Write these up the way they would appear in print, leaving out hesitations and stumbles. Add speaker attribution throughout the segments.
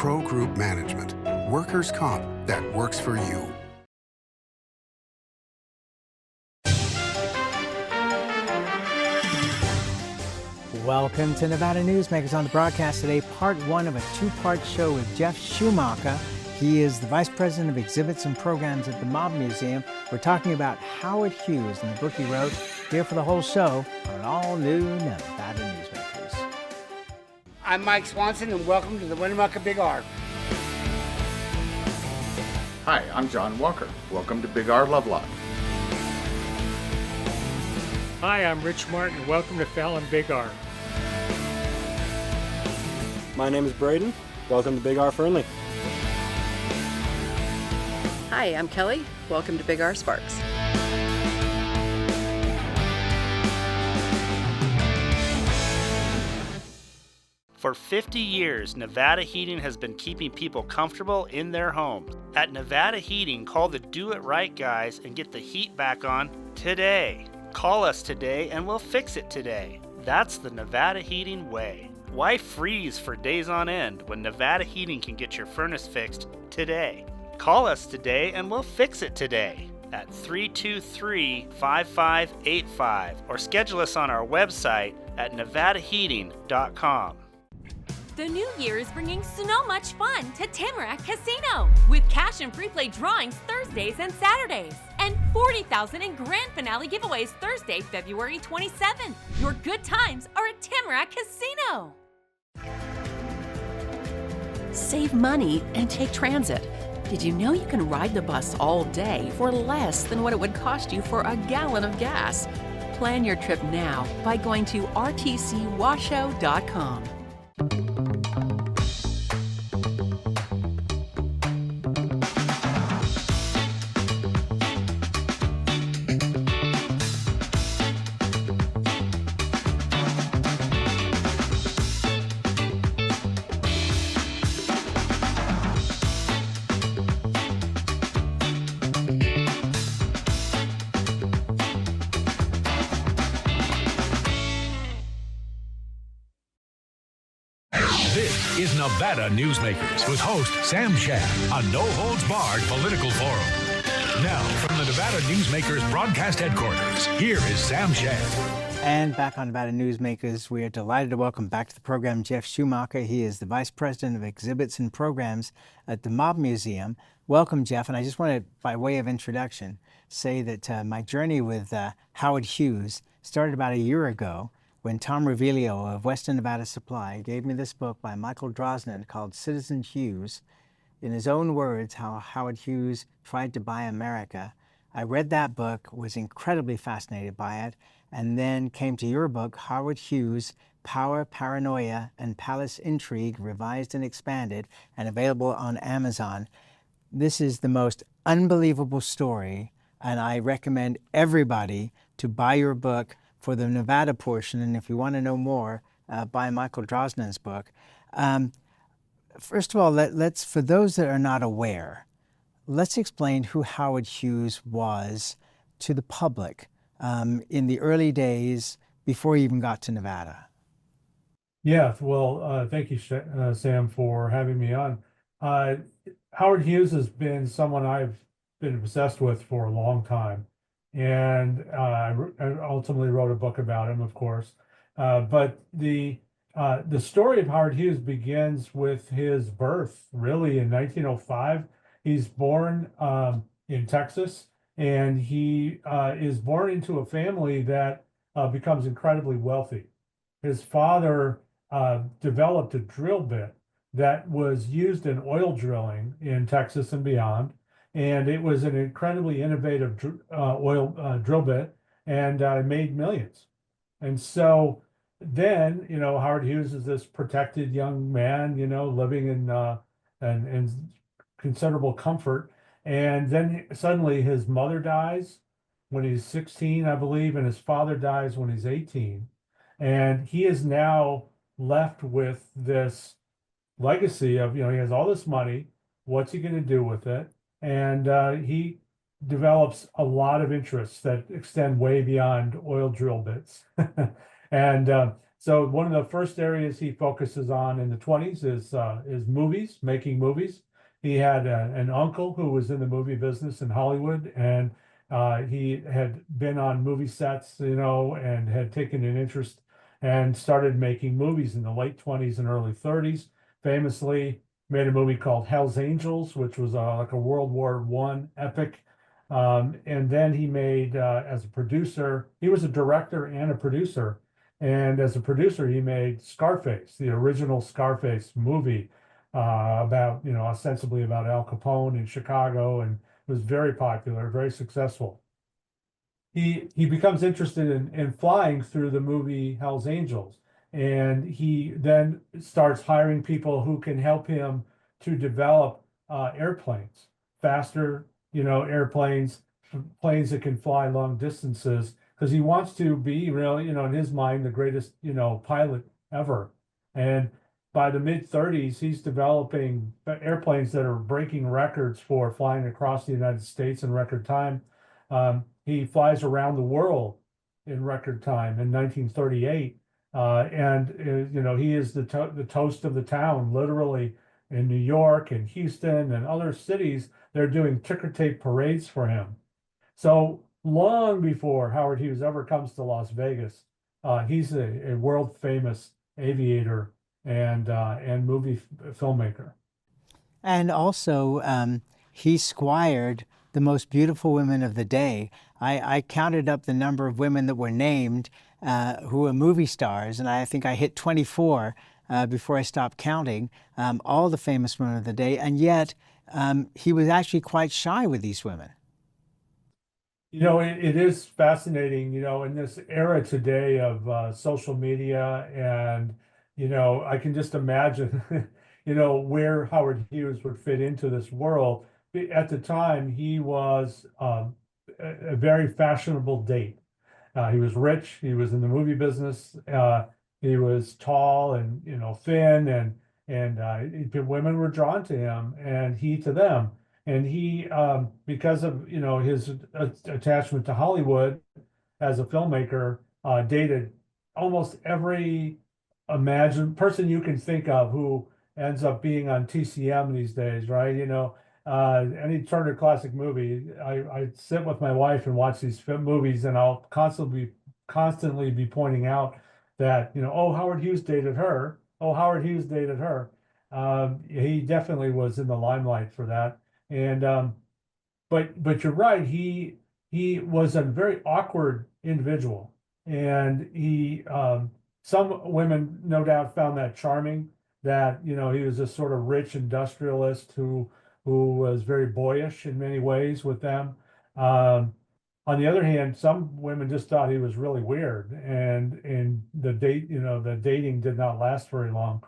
Speaker 1: Pro Group Management. Workers' comp that works for you.
Speaker 2: Welcome to Nevada Newsmakers on the broadcast today, part one of a two-part show with Geoff Schumacher. He is the Vice President of Exhibits and Programs at the Mob Museum. We're talking about Howard Hughes and the book he wrote. Here for the whole show on an all-new Nevada Newsmakers.
Speaker 3: I'm Mike Swanson, and welcome to the Winnemucca Big R.
Speaker 4: Hi, I'm John Walker. Welcome to Big R Lovelock.
Speaker 5: Hi, I'm Rich Martin. Welcome to Fallon Big R.
Speaker 6: My name is Braden. Welcome to Big R Fernley.
Speaker 7: Hi, I'm Kelly. Welcome to Big R Sparks.
Speaker 8: For 50 years, Nevada Heating has been keeping people comfortable in their homes. At Nevada Heating, call the Do It Right guys and get the heat back on today. Call us today and we'll fix it today. That's the Nevada Heating way. Why freeze for days on end when Nevada Heating can get your furnace fixed today? Call us today and we'll fix it today at 323-5585 or schedule us on our website at nevadaheating.com.
Speaker 9: The new year is bringing so much fun to Tamarack Casino with cash and free play drawings Thursdays and Saturdays and $40,000 in grand finale giveaways Thursday, February 27th. Your good times are at Tamarack Casino.
Speaker 10: Save money and take transit. Did you know you can ride the bus all day for less than what it would cost you for a gallon of gas? Plan your trip now by going to rtcwashoe.com.
Speaker 11: This is Nevada Newsmakers with host Sam Shad, a no-holds-barred political forum. Now, from the Nevada Newsmakers broadcast headquarters, here is Sam Shad.
Speaker 2: And back on Nevada Newsmakers, we are delighted to welcome back to the program Geoff Schumacher. He is the Vice President of Exhibits and Programs at the Mob Museum. Welcome, Geoff. And I just want to, by way of introduction, say that my journey with Howard Hughes started about a year ago when Tom Revilio of Western Nevada Supply gave me this book by Michael Drosnin called Citizen Hughes. In his own words, how Howard Hughes tried to buy America. I read that book, was incredibly fascinated by it, and then came to your book, Howard Hughes, Power, Paranoia, and Palace Intrigue, revised and expanded, and available on Amazon. This is the most unbelievable story, and I recommend everybody to buy your book for the Nevada portion, and if you want to know more, buy Michael Drosnin's book. First of all, let's, for those that are not aware, let's explain who Howard Hughes was to the public in the early days before he even got to Nevada.
Speaker 12: Yeah, well, thank you, Sam, for having me on. Howard Hughes has been someone I've been obsessed with for a long time. And I ultimately wrote a book about him, of course. But the story of Howard Hughes begins with his birth, really, in 1905. He's born in Texas, and he is born into a family that becomes incredibly wealthy. His father developed a drill bit that was used in oil drilling in Texas and beyond. And it was an incredibly innovative drill bit, and made millions. And so then, Howard Hughes is this protected young man, living in considerable comfort. And then suddenly his mother dies when he's 16, I believe, and his father dies when he's 18. And he is now left with this legacy of, he has all this money. What's he going to do with it? And he develops a lot of interests that extend way beyond oil drill bits. And So one of the first areas he focuses on in the 20s is movies, making movies. He had an uncle who was in the movie business in Hollywood, and he had been on movie sets, and had taken an interest and started making movies in the late 20s and early 30s. Famously made a movie called Hell's Angels, which was like a World War I epic. And then he made, as a producer, he was a director and a producer. And as a producer, he made Scarface, the original Scarface movie, about, ostensibly about Al Capone in Chicago, and was very popular, very successful. He becomes interested in flying through the movie Hell's Angels, and he then starts hiring people who can help him to develop airplanes, faster, airplanes, planes that can fly long distances, because he wants to be really, in his mind, the greatest, pilot ever. And by the mid 30s, he's developing airplanes that are breaking records for flying across the United States in record time. He flies around the world in record time in 1938. And he is the toast of the town, literally, in New York and Houston and other cities. They're doing ticker tape parades for him. So long before Howard Hughes ever comes to Las Vegas, he's a world famous aviator and movie filmmaker.
Speaker 2: And also, he squired the most beautiful women of the day. I counted up the number of women that were named who were movie stars, and I think I hit 24 before I stopped counting, all the famous women of the day, and yet he was actually quite shy with these women.
Speaker 12: It is fascinating, in this era today of social media, and, I can just imagine, where Howard Hughes would fit into this world. At the time, he was a very fashionable date. He was rich. He was in the movie business. He was tall and, thin, and women were drawn to him and he to them. And he, because of, his attachment to Hollywood as a filmmaker, dated almost every imagined person you can think of who ends up being on TCM these days, right? Any Turner Classic movie, I sit with my wife and watch these movies, and I'll constantly be pointing out that, oh, Howard Hughes dated her. Oh, Howard Hughes dated her. He definitely was in the limelight for that. And but you're right, he was a very awkward individual, and he some women no doubt found that charming, that he was a sort of rich industrialist who was very boyish in many ways with them. On the other hand, some women just thought he was really weird, and the dating did not last very long.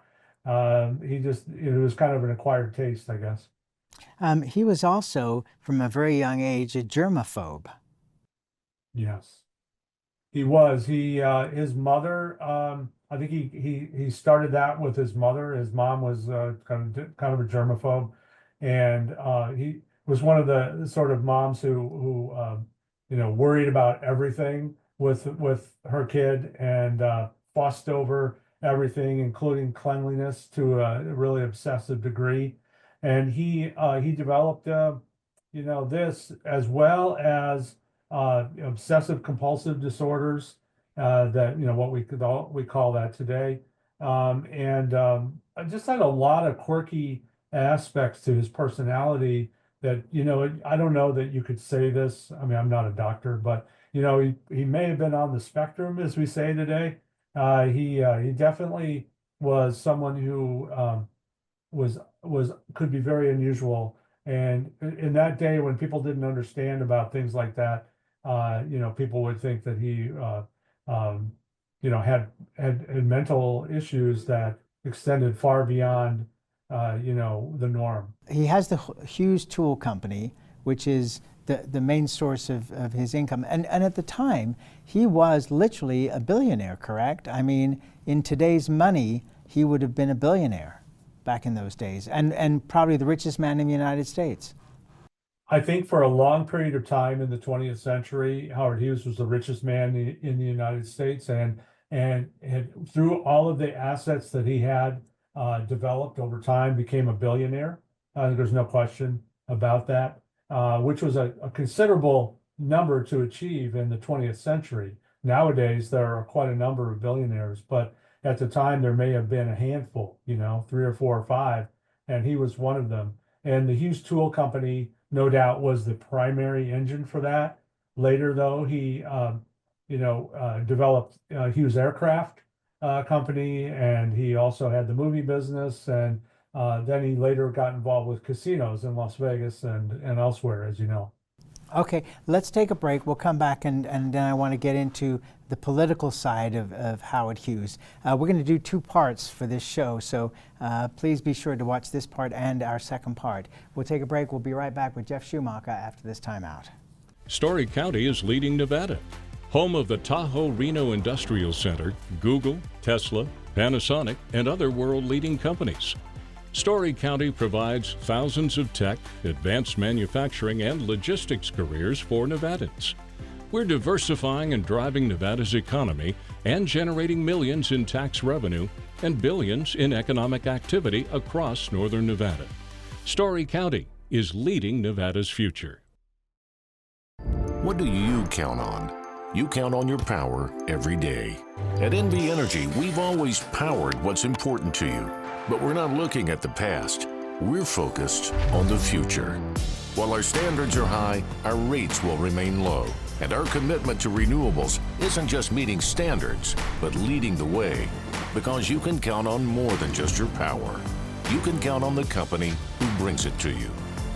Speaker 12: It was kind of an acquired taste, I guess.
Speaker 2: He was also, from a very young age, a germaphobe.
Speaker 12: Yes, he was. His mother, I think he started that with his mother. His mom was kind of a germaphobe, and he was one of the sort of moms who worried about everything with her kid, and fussed over everything, including cleanliness, to a really obsessive degree. And he developed this, as well as obsessive compulsive disorders, that what we call that today, and just had a lot of quirky aspects to his personality that, I don't know that you could say this. I mean, I'm not a doctor, but he may have been on the spectrum, as we say today. He definitely was someone who could be very unusual. And in that day, when people didn't understand about things like that, people would think that he had mental issues that extended far beyond the norm.
Speaker 2: He has the Hughes Tool Company, which is the main source of his income. And at the time, he was literally a billionaire, correct? I mean, in today's money, he would have been a billionaire back in those days, and probably the richest man in the United States.
Speaker 12: I think for a long period of time in the 20th century, Howard Hughes was the richest man in the United States. And and through all of the assets that he had developed over time, became a billionaire. There's no question about that, which was a considerable number to achieve in the 20th century. Nowadays, there are quite a number of billionaires, but at the time, there may have been a handful, 3 or 4 or 5, and he was one of them. And the Hughes Tool Company, no doubt, was the primary engine for that. Later, though, he, developed Hughes Aircraft Company, and he also had the movie business. And then he later got involved with casinos in Las Vegas and elsewhere, as you know.
Speaker 2: Okay, let's take a break. We'll come back and then I want to get into the political side of Howard Hughes. We're going to do 2 parts for this show, so please be sure to watch this part and our second part. We'll take a break. We'll be right back with Geoff Schumacher after this timeout.
Speaker 13: Story County is leading Nevada. Home of the Tahoe Reno Industrial Center, Google, Tesla, Panasonic, and other world-leading companies. Story County provides thousands of tech, advanced manufacturing, and logistics careers for Nevadans. We're diversifying and driving Nevada's economy and generating millions in tax revenue and billions in economic activity across northern Nevada. Story County is leading Nevada's future.
Speaker 14: What do you count on? You count on your power every day. At NV Energy, we've always powered what's important to you. But we're not looking at the past. We're focused on the future. While our standards are high, our rates will remain low. And our commitment to renewables isn't just meeting standards, but leading the way. Because you can count on more than just your power. You can count on the company who brings it to you.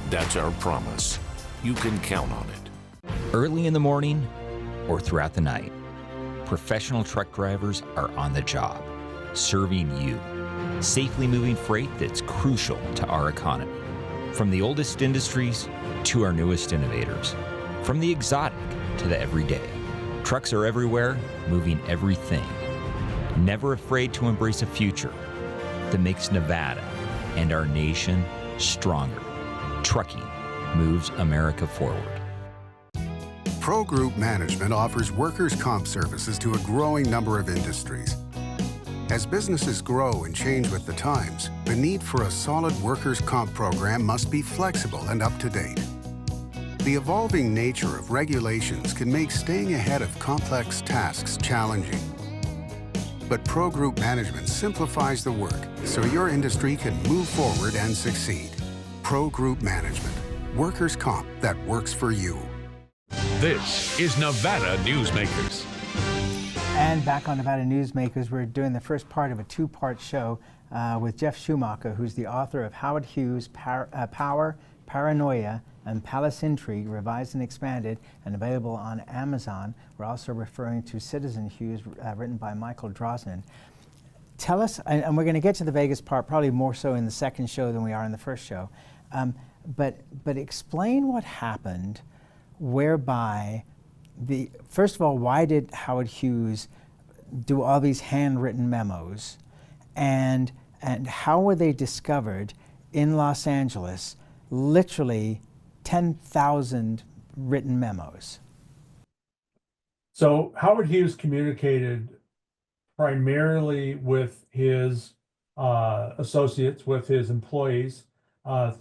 Speaker 14: That's our promise. You can count on it.
Speaker 15: Early in the morning or throughout the night, professional truck drivers are on the job, serving you. Safely moving freight that's crucial to our economy. From the oldest industries to our newest innovators. From the exotic to the everyday. Trucks are everywhere, moving everything. Never afraid to embrace a future that makes Nevada and our nation stronger. Trucking moves America forward.
Speaker 1: Pro Group Management offers workers' comp services to a growing number of industries. As businesses grow and change with the times, the need for a solid workers' comp program must be flexible and up to date. The evolving nature of regulations can make staying ahead of complex tasks challenging. But Pro Group Management simplifies the work so your industry can move forward and succeed. Pro Group Management, workers' comp that works for you.
Speaker 11: This is Nevada Newsmakers.
Speaker 2: And back on Nevada Newsmakers, we're doing the first part of a 2-part show with Geoff Schumacher, who's the author of Howard Hughes' Power, Paranoia, and Palace Intrigue, revised and expanded, and available on Amazon. We're also referring to Citizen Hughes, written by Michael Drosnin. Tell us, and we're going to get to the Vegas part probably more so in the second show than we are in the first show, but explain what happened whereby first of all, why did Howard Hughes do all these handwritten memos, and how were they discovered in Los Angeles? Literally 10,000 written memos.
Speaker 12: So Howard Hughes communicated primarily with his associates, with his employees, by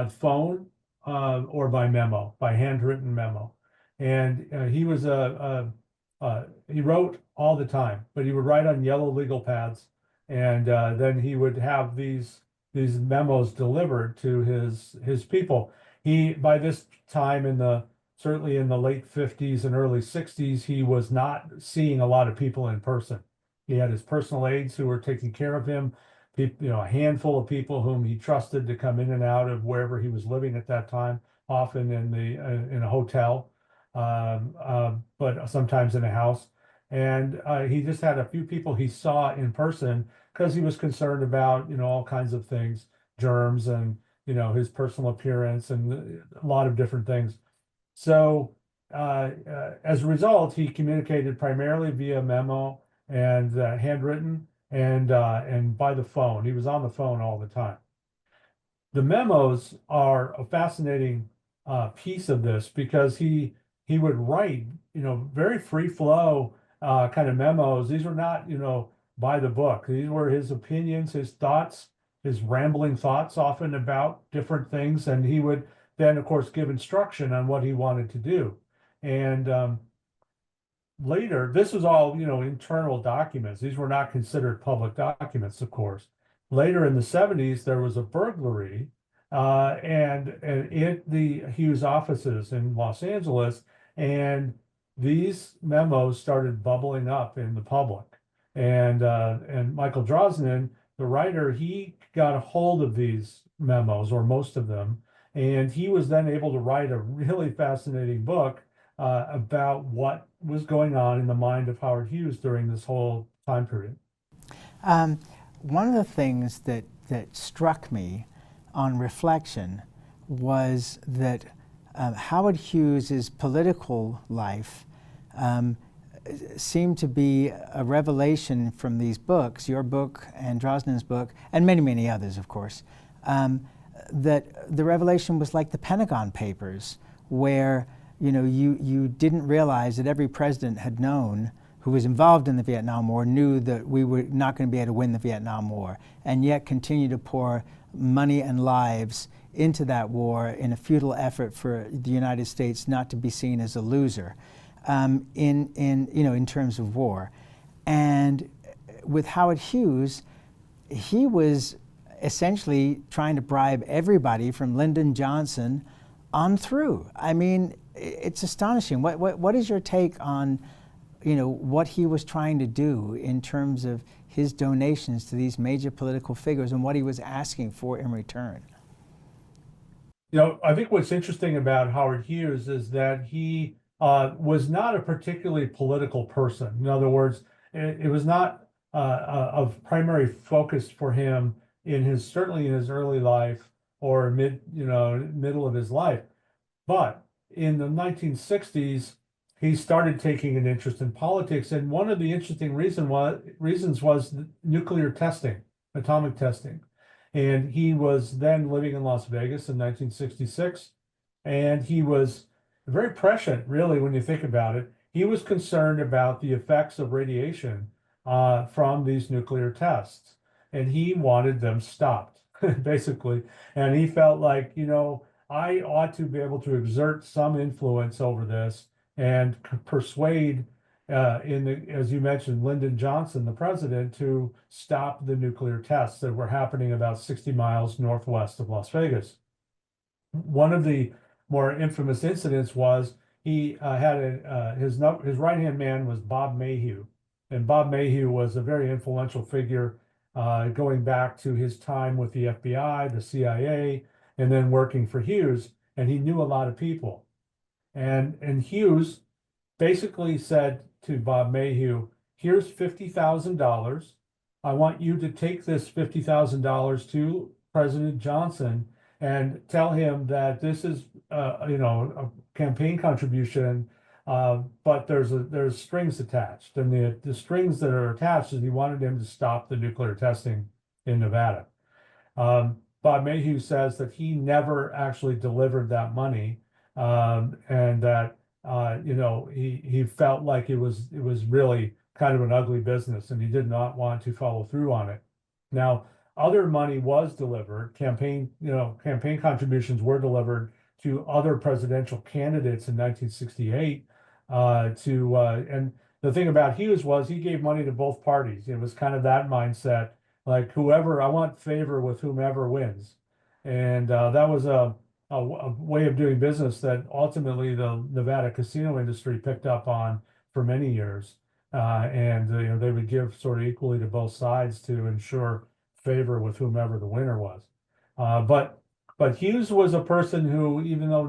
Speaker 12: phone or by memo, by handwritten memo. And he wrote all the time, but he would write on yellow legal pads, and then he would have these memos delivered to his people. He, by this time certainly in the late 50s and early 60s, he was not seeing a lot of people in person. He had his personal aides who were taking care of him, a handful of people whom he trusted to come in and out of wherever he was living at that time, often in a hotel. But sometimes in a house. And he just had a few people he saw in person because he was concerned about, all kinds of things, germs and, his personal appearance and a lot of different things. So as a result, he communicated primarily via memo and handwritten and by the phone. He was on the phone all the time. The memos are a fascinating piece of this because he would write, very free flow kind of memos. These were not, by the book. These were his opinions, his thoughts, his rambling thoughts often about different things. And he would then, of course, give instruction on what he wanted to do. And later, this was all, internal documents. These were not considered public documents, of course. Later in the 70s, there was a burglary and in the Hughes offices in Los Angeles, and these memos started bubbling up in the public. And Michael Drosnin, the writer, he got a hold of these memos, or most of them, and he was then able to write a really fascinating book about what was going on in the mind of Howard Hughes during this whole time period.
Speaker 2: One of the things that struck me on reflection was that Howard Hughes's political life seemed to be a revelation from these books, your book and Drosnin's book, and many, many others, of course, that the revelation was like the Pentagon Papers, where you didn't realize that every president had known who was involved in the Vietnam War knew that we were not going to be able to win the Vietnam War, and yet continue to pour money and lives into that war in a futile effort for the United States not to be seen as a loser in terms of war. And with Howard Hughes, he was essentially trying to bribe everybody from Lyndon Johnson on through. I mean, it's astonishing. What is your take on what he was trying to do in terms of his donations to these major political figures and what he was asking for in return?
Speaker 12: I think what's interesting about Howard Hughes is that he was not a particularly political person. In other words, it was not of primary focus for him certainly in his early life or middle of his life. But in the 1960s, he started taking an interest in politics, and one of the interesting reasons was nuclear testing, atomic testing. And he was then living in Las Vegas in 1966, and he was very prescient, really, when you think about it. He was concerned about the effects of radiation from these nuclear tests, and he wanted them stopped, basically. And he felt like, I ought to be able to exert some influence over this and persuade, as you mentioned, Lyndon Johnson, the president, to stop the nuclear tests that were happening about 60 miles northwest of Las Vegas. One of the more infamous incidents was he had his right-hand man was Bob Mayhew, and Bob Mayhew was a very influential figure going back to his time with the FBI, the CIA, and then working for Hughes, and he knew a lot of people. And Hughes basically said to Bob Mayhew, here's $50,000. I want you to take this $50,000 to President Johnson and tell him that this is a campaign contribution, but there's strings attached. And the strings that are attached is he wanted him to stop the nuclear testing in Nevada. Bob Mayhew says that he never actually delivered that money. And that he felt like it was really kind of an ugly business, and he did not want to follow through on it. Now, other money was delivered. Campaign contributions were delivered to other presidential candidates in 1968. And the thing about Hughes was he gave money to both parties. It was kind of that mindset, like I want favor with whomever wins, and that was a way of doing business that ultimately the Nevada casino industry picked up on for many years. And they would give sort of equally to both sides to ensure favor with whomever the winner was. But Hughes was a person who, even though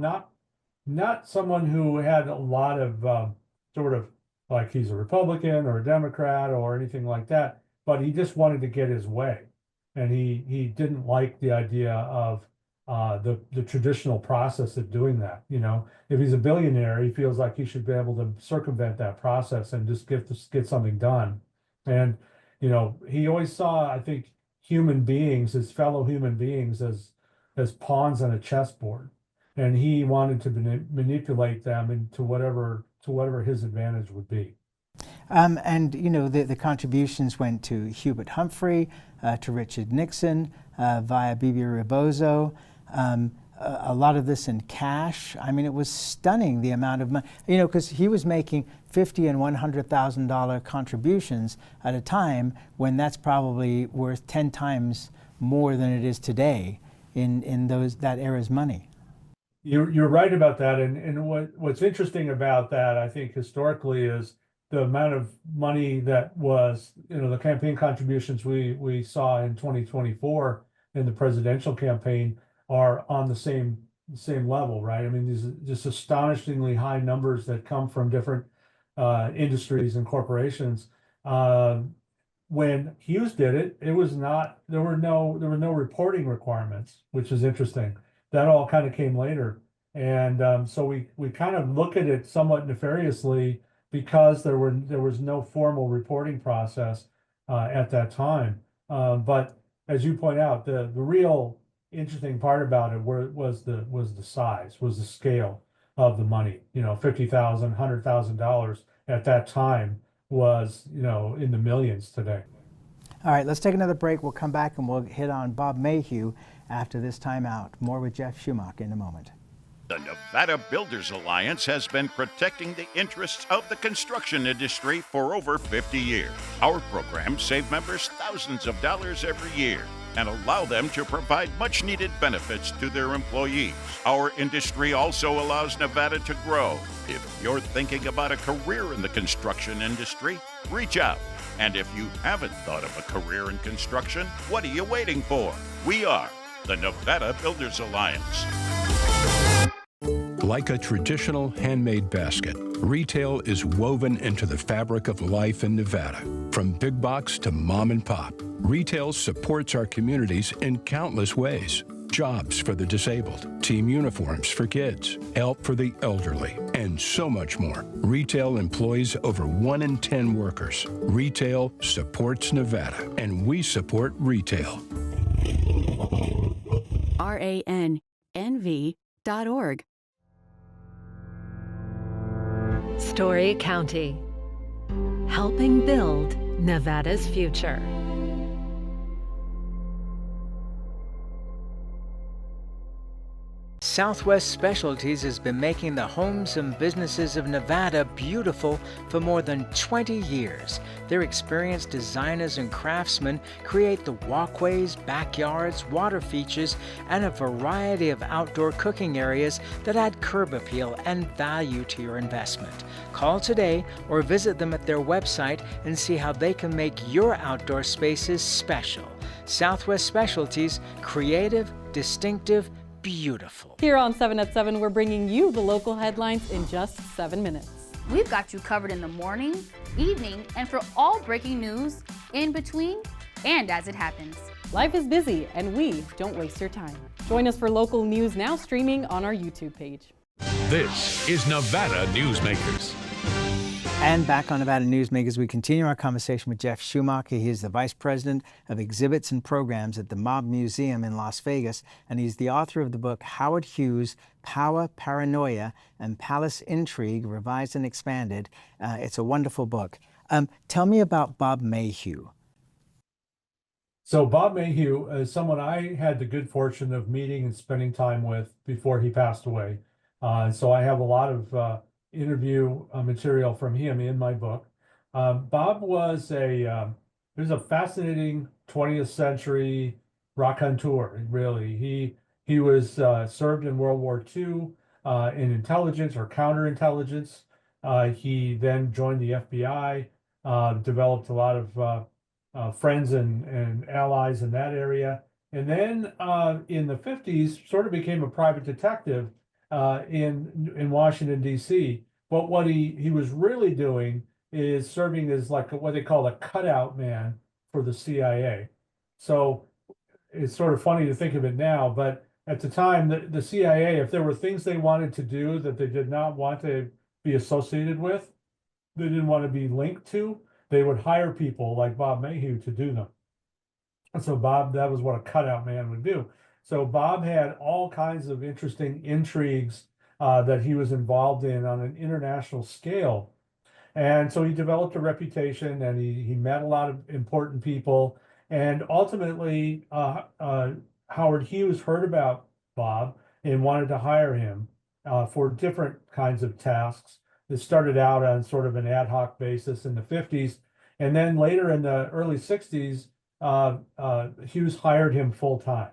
Speaker 12: not someone who had a lot of sort of like he's a Republican or a Democrat or anything like that, but he just wanted to get his way. And he didn't like the idea of the traditional process of doing that. If he's a billionaire, he feels like he should be able to circumvent that process and just get something done. And he always saw, I think, his fellow human beings as pawns on a chessboard, and he wanted to manipulate them into whatever his advantage would be.
Speaker 2: And the contributions went to Hubert Humphrey, to Richard Nixon, via Bibi Rebozo. A lot of this in cash. I mean, it was stunning the amount of money. Because he was making $50,000 and $100,000 contributions at a time when that's probably worth 10 times more than it is today in that era's money.
Speaker 12: You're right about that, and what's interesting about that, I think, historically, is the amount of money that was, the campaign contributions we saw in 2024 in the presidential campaign are on the same level, right? I mean, these are just astonishingly high numbers that come from different industries and corporations. When Hughes did it, there were no reporting requirements, which is interesting. That all kind of came later, and so we kind of look at it somewhat nefariously because there was no formal reporting process at that time. But as you point out, the real interesting part about it was the size, was the scale of the money. $50,000, $100,000 at that time was in the millions today.
Speaker 2: All right, let's take another break. We'll come back and we'll hit on Bob Mayhew after this timeout. More with Geoff Schumacher in a moment.
Speaker 16: The Nevada Builders Alliance has been protecting the interests of the construction industry for over 50 years. Our programs save members thousands of dollars every year and allow them to provide much-needed benefits to their employees. Our industry also allows Nevada to grow. If you're thinking about a career in the construction industry, reach out. And if you haven't thought of a career in construction, what are you waiting for? We are the Nevada Builders Alliance.
Speaker 17: Like a traditional handmade basket, retail is woven into the fabric of life in Nevada. From big box to mom and pop, retail supports our communities in countless ways. Jobs for the disabled, team uniforms for kids, help for the elderly, and so much more. Retail employs over 1 in 10 workers. Retail supports Nevada, and we support retail.
Speaker 10: RANNV.org.
Speaker 18: Story County, helping build Nevada's future.
Speaker 2: Southwest Specialties has been making the homes and businesses of Nevada beautiful for more than 20 years. Their experienced designers and craftsmen create the walkways, backyards, water features, and a variety of outdoor cooking areas that add curb appeal and value to your investment. Call today or visit them at their website and see how they can make your outdoor spaces special. Southwest Specialties, creative, distinctive, beautiful.
Speaker 19: Here on 7 at 7, we're bringing you the local headlines in just 7 minutes.
Speaker 20: We've got you covered in the morning, evening, and for all breaking news, in between, and as it happens.
Speaker 19: Life is busy, and we don't waste your time. Join us for local news now streaming on our YouTube page.
Speaker 11: This is Nevada Newsmakers.
Speaker 2: And back on Nevada Newsmakers, we continue our conversation with Geoff Schumacher. He is the Vice President of Exhibits and Programs at the Mob Museum in Las Vegas, and he's the author of the book Howard Hughes, Power, Paranoia, and Palace Intrigue, Revised and Expanded. It's a wonderful book. Tell me about Bob Mayhew.
Speaker 12: So Bob Mayhew is someone I had the good fortune of meeting and spending time with before he passed away. So I have a lot of interview material from him in my book. Bob was a fascinating 20th century raconteur, really. He was served in World War II in intelligence or counterintelligence. He then joined the FBI, developed a lot of friends and allies in that area. And then in the 50s, sort of became a private detective in Washington, D.C. But what he was really doing is serving as like what they call a cutout man for the CIA. So it's sort of funny to think of it now, but at the time, the CIA, if there were things they wanted to do that they did not want to be associated with, they didn't want to be linked to, they would hire people like Bob Mayhew to do them. And so that was what a cutout man would do. So Bob had all kinds of interesting intrigues that he was involved in on an international scale. And so he developed a reputation, and he met a lot of important people. And ultimately, Howard Hughes heard about Bob and wanted to hire him for different kinds of tasks. It started out on sort of an ad hoc basis in the 50s. And then later in the early 60s, Hughes hired him full time.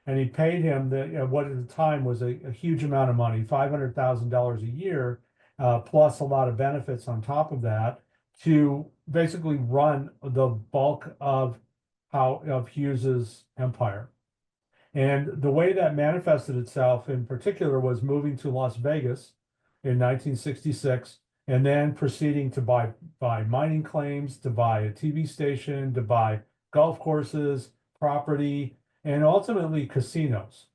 Speaker 12: And he paid him what at the time was a huge amount of money, $500,000 a year, plus a lot of benefits on top of that, to basically run the bulk of Hughes's empire. And the way that manifested itself in particular was moving to Las Vegas in 1966, and then proceeding to buy mining claims, to buy a TV station, to buy golf courses, property, and ultimately casinos.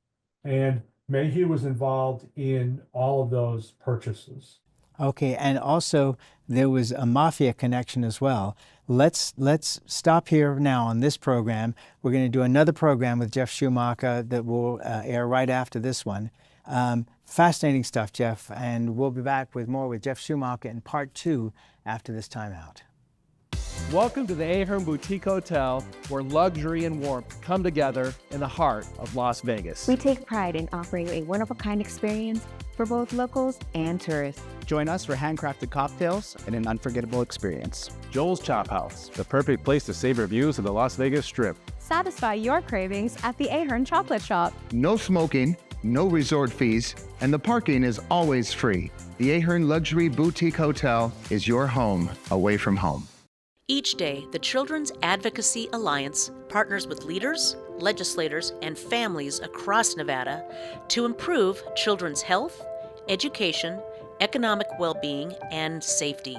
Speaker 12: And Mayhew was involved in all of those purchases.
Speaker 2: Okay, and also there was a mafia connection as well. Let's stop here now on this program. We're going to do another program with Geoff Schumacher that will air right after this one. Fascinating stuff, Geoff, and we'll be back with more with Geoff Schumacher in part 2 after this time out.
Speaker 21: Welcome to the Ahern Boutique Hotel, where luxury and warmth come together in the heart of Las Vegas.
Speaker 22: We take pride in offering a one-of-a-kind experience for both locals and tourists.
Speaker 23: Join us for handcrafted cocktails and an unforgettable experience.
Speaker 21: Joel's Chop House, the perfect place to savor views of the Las Vegas Strip.
Speaker 24: Satisfy your cravings at the Ahern Chocolate Shop.
Speaker 25: No smoking, no resort fees, and the parking is always free. The Ahern Luxury Boutique Hotel is your home away from home.
Speaker 26: Each day, the Children's Advocacy Alliance partners with leaders, legislators, and families across Nevada to improve children's health, education, economic well-being, and safety.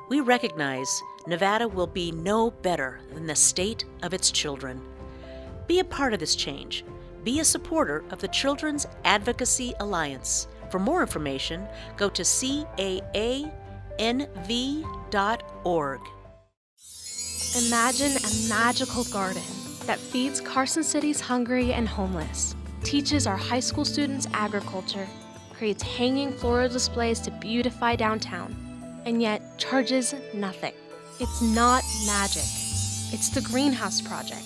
Speaker 26: We recognize Nevada will be no better than the state of its children. Be a part of this change. Be a supporter of the Children's Advocacy Alliance. For more information, go to caanv.org.
Speaker 27: Imagine a magical garden that feeds Carson City's hungry and homeless, teaches our high school students agriculture, creates hanging floral displays to beautify downtown, and yet charges nothing. It's not magic. It's the Greenhouse Project.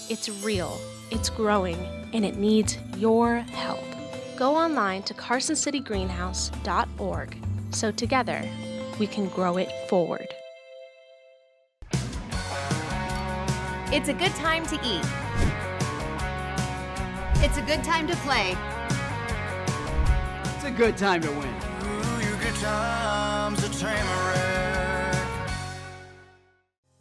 Speaker 27: It's real, it's growing, and it needs your help. Go online to carsоncitygreenhouse.org so together we can grow it forward.
Speaker 28: It's a good time to eat. It's a good time to play.
Speaker 29: It's a good time to win.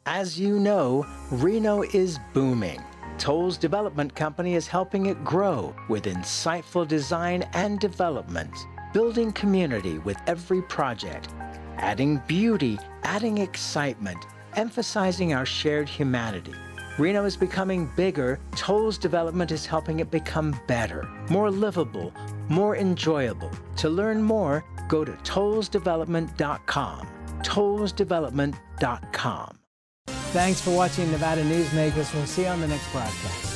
Speaker 2: As you know, Reno is booming. Toll's development company is helping it grow with insightful design and development, building community with every project, adding beauty, adding excitement, emphasizing our shared humanity. Reno is becoming bigger. Toll's development is helping it become better, more livable, more enjoyable. To learn more, go to tollsdevelopment.com. tollsdevelopment.com. Thanks for watching Nevada Newsmakers. We'll see you on the next broadcast.